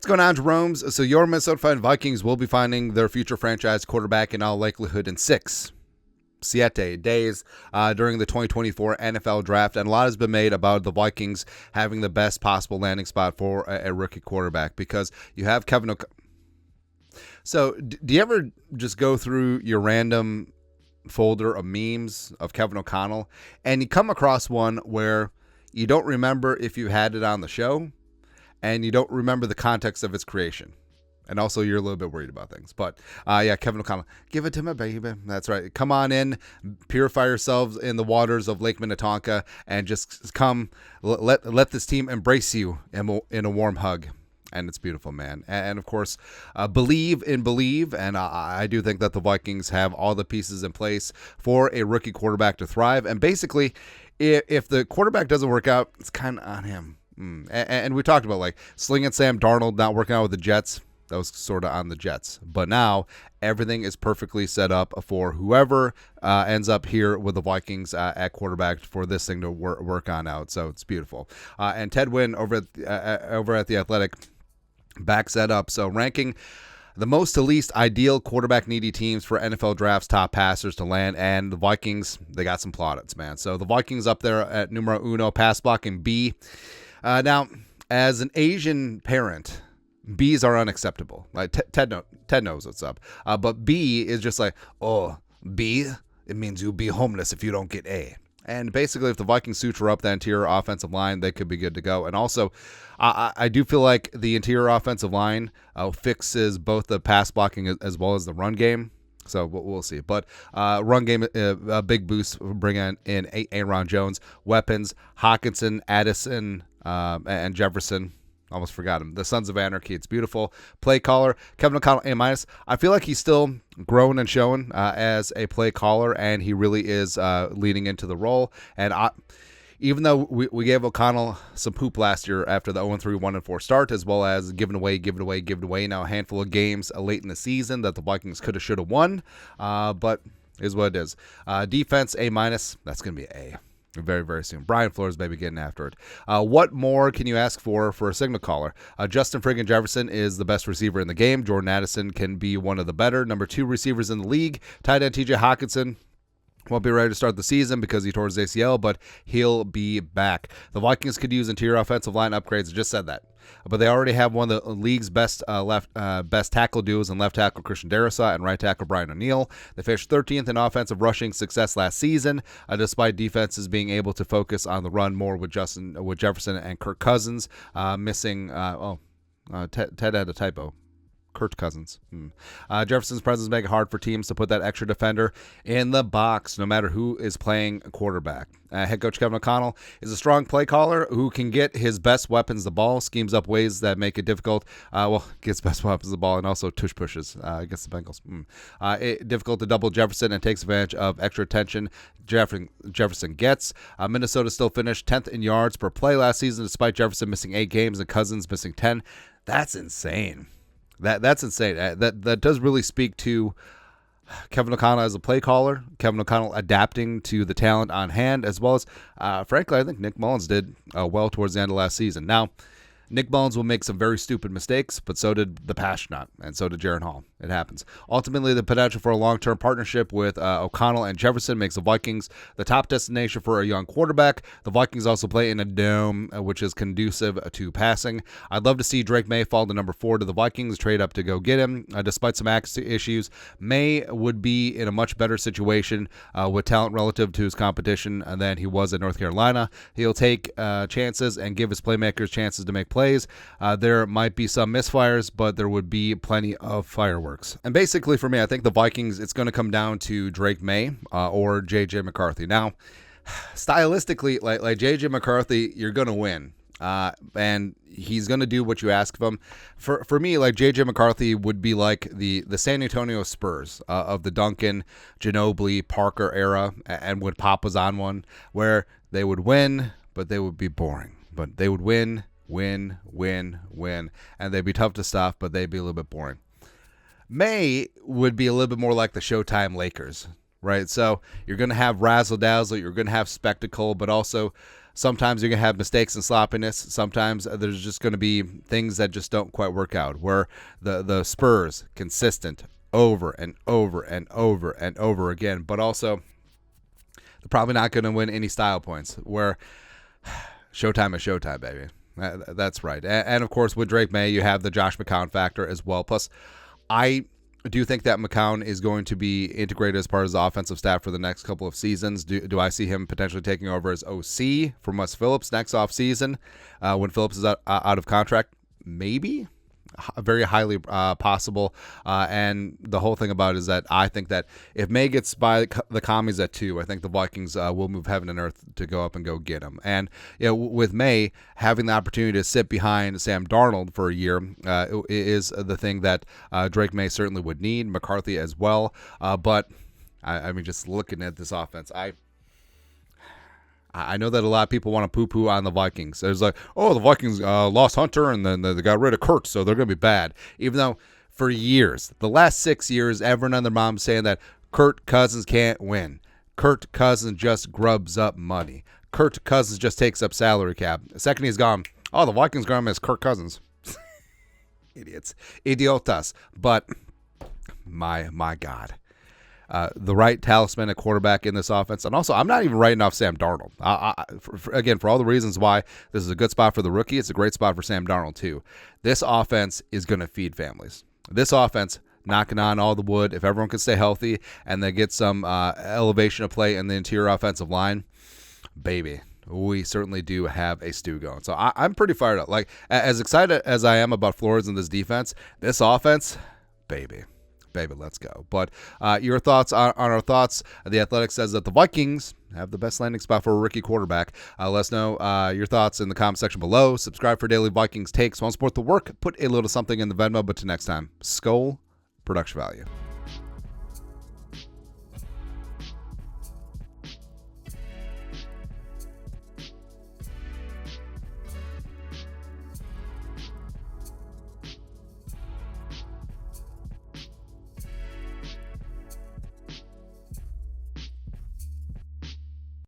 What's going on, Jeromes? So your Minnesota Vikings will be finding their future franchise quarterback in all likelihood in 7 days during the 2024 NFL Draft, and a lot has been made about the Vikings having the best possible landing spot for a rookie quarterback because you have Kevin So do you ever just go through your random folder of memes of Kevin O'Connell and you come across one where you don't remember if you had it on the show and you don't remember the context of its creation? And also, you're a little bit worried about things. But, Kevin O'Connell, give it to my baby. That's right. Come on in, purify yourselves in the waters of Lake Minnetonka, and just come, let this team embrace you in a warm hug. And it's beautiful, man. And of course, believe. And I do think that the Vikings have all the pieces in place for a rookie quarterback to thrive. And basically, if the quarterback doesn't work out, it's kind of on him. And we talked about like Sling and Sam Darnold not working out with the Jets. That was sort of on the Jets. But now everything is perfectly set up for whoever ends up here with the Vikings at quarterback for this thing to work on out. So it's beautiful. And Ted Nguyen over at The Athletic backs that up. So ranking the most to least ideal quarterback needy teams for NFL drafts, top passers to land, and the Vikings, they got some plaudits, man. So the Vikings up there at numero uno, pass blocking B. Now, as an Asian parent, B's are unacceptable. Like Ted knows what's up. But B is just like, oh, B, it means you'll be homeless if you don't get A. And basically, if the Vikings suture up the interior offensive line, they could be good to go. And also, I do feel like the interior offensive line fixes both the pass blocking as well as the run game. So we'll see. But run game, a big boost, bringing in Aaron Jones, weapons, Hawkinson, Addison, and Jefferson. Almost forgot him. The Sons of Anarchy. It's beautiful. Play caller, Kevin O'Connell, A-. I feel like he's still growing and showing as a play caller, and he really is leading into the role. And even though we gave O'Connell some poop last year after the 0-3, 1-4 start, as well as giving away now a handful of games late in the season that the Vikings could have, should have won, but is what it is. Defense, A-. That's going to be A. Very, very soon. Brian Flores, baby, getting after it. What more can you ask for a signal caller? Justin friggin' Jefferson is the best receiver in the game. Jordan Addison can be one of the better number 2 receivers in the league. Tight end TJ Hawkinson won't be ready to start the season because he tore his ACL, but he'll be back. The Vikings could use interior offensive line upgrades. I just said that. But they already have one of the league's best best tackle duos in left tackle Christian Darrisaw and right tackle Brian O'Neill. They finished 13th in offensive rushing success last season, despite defenses being able to focus on the run more with Jefferson and Kirk Cousins missing. Ted had a typo. Kirk Cousins. Jefferson's presence make it hard for teams to put that extra defender in the box, no matter who is playing quarterback. Head coach Kevin O'Connell is a strong play caller who can get his best weapons the ball, schemes up ways that make it difficult. Gets best weapons the ball and also tush pushes against the Bengals. Difficult to double Jefferson and takes advantage of extra attention Jefferson gets. Minnesota still finished 10th in yards per play last season, despite Jefferson missing 8 games and Cousins missing 10. That's insane. That's insane. That does really speak to Kevin O'Connell as a play caller, Kevin O'Connell adapting to the talent on hand, as well as, frankly, I think Nick Mullins did well towards the end of last season. Now, Nick Mullins will make some very stupid mistakes, but so did the Passionate, and so did Jaron Hall. It happens. Ultimately, the potential for a long-term partnership with O'Connell and Jefferson makes the Vikings the top destination for a young quarterback. The Vikings also play in a dome, which is conducive to passing. I'd love to see Drake May fall to number 4 to the Vikings, trade up to go get him. Despite some accuracy issues, May would be in a much better situation with talent relative to his competition than he was at North Carolina. He'll take chances and give his playmakers chances to make plays. There might be some misfires, but there would be plenty of fireworks. And basically for me, I think the Vikings, it's going to come down to Drake May or J.J. McCarthy. Now, stylistically, like J.J. McCarthy, you're going to win. And he's going to do what you ask of him. For me, like J.J. McCarthy would be like the San Antonio Spurs of the Duncan, Ginobili, Parker era, and when Pop was on one, where they would win, but they would be boring. But they would win, and they'd be tough to stop, but they'd be a little bit boring. May would be a little bit more like the Showtime Lakers. right? So you're going to have razzle-dazzle, you're going to have spectacle, but also sometimes you're going to have mistakes and sloppiness. Sometimes there's just going to be things that just don't quite work out, where the Spurs, consistent over and over and over and over again, but also they're probably not going to win any style points, where Showtime is Showtime, baby. That's right. And of course, with Drake May, you have the Josh McCown factor as well. Plus, I do think that McCown is going to be integrated as part of the offensive staff for the next couple of seasons. Do I see him potentially taking over as OC from Wes Phillips next offseason when Phillips is out of contract? Maybe. Very highly possible. And the whole thing about it is that I think that if May gets by the commies at 2, I think the Vikings will move heaven and earth to go up and go get him. And with May having the opportunity to sit behind Sam Darnold for a year is the thing that Drake May certainly would need. McCarthy as well. But I mean, just looking at this offense, I know that a lot of people want to poo-poo on the Vikings. There's like, oh, the Vikings lost Hunter and then they got rid of Kurt, so they're going to be bad. Even though for years, the last 6 years, everyone and their mom saying that Kirk Cousins can't win. Kirk Cousins just grubs up money. Kirk Cousins just takes up salary cap. The second he's gone, oh, the Vikings going to miss Kirk Cousins. Idiots. Idiotas. But my God. The right talisman at quarterback in this offense. And also, I'm not even writing off Sam Darnold. Again, for all the reasons why this is a good spot for the rookie, it's a great spot for Sam Darnold too. This offense is going to feed families. This offense, knocking on all the wood, if everyone can stay healthy and they get some elevation of play in the interior offensive line, baby, we certainly do have a stew going. So I'm pretty fired up. Like, as excited as I am about Flores and this defense, this offense, baby, let's go. But your thoughts on our thoughts. The Athletic says that the Vikings have the best landing spot for a rookie quarterback. Let us know your thoughts in the comment section below. Subscribe for daily Vikings takes. Want to support the work? Put a little something in the Venmo. But till next time, Skol, production value.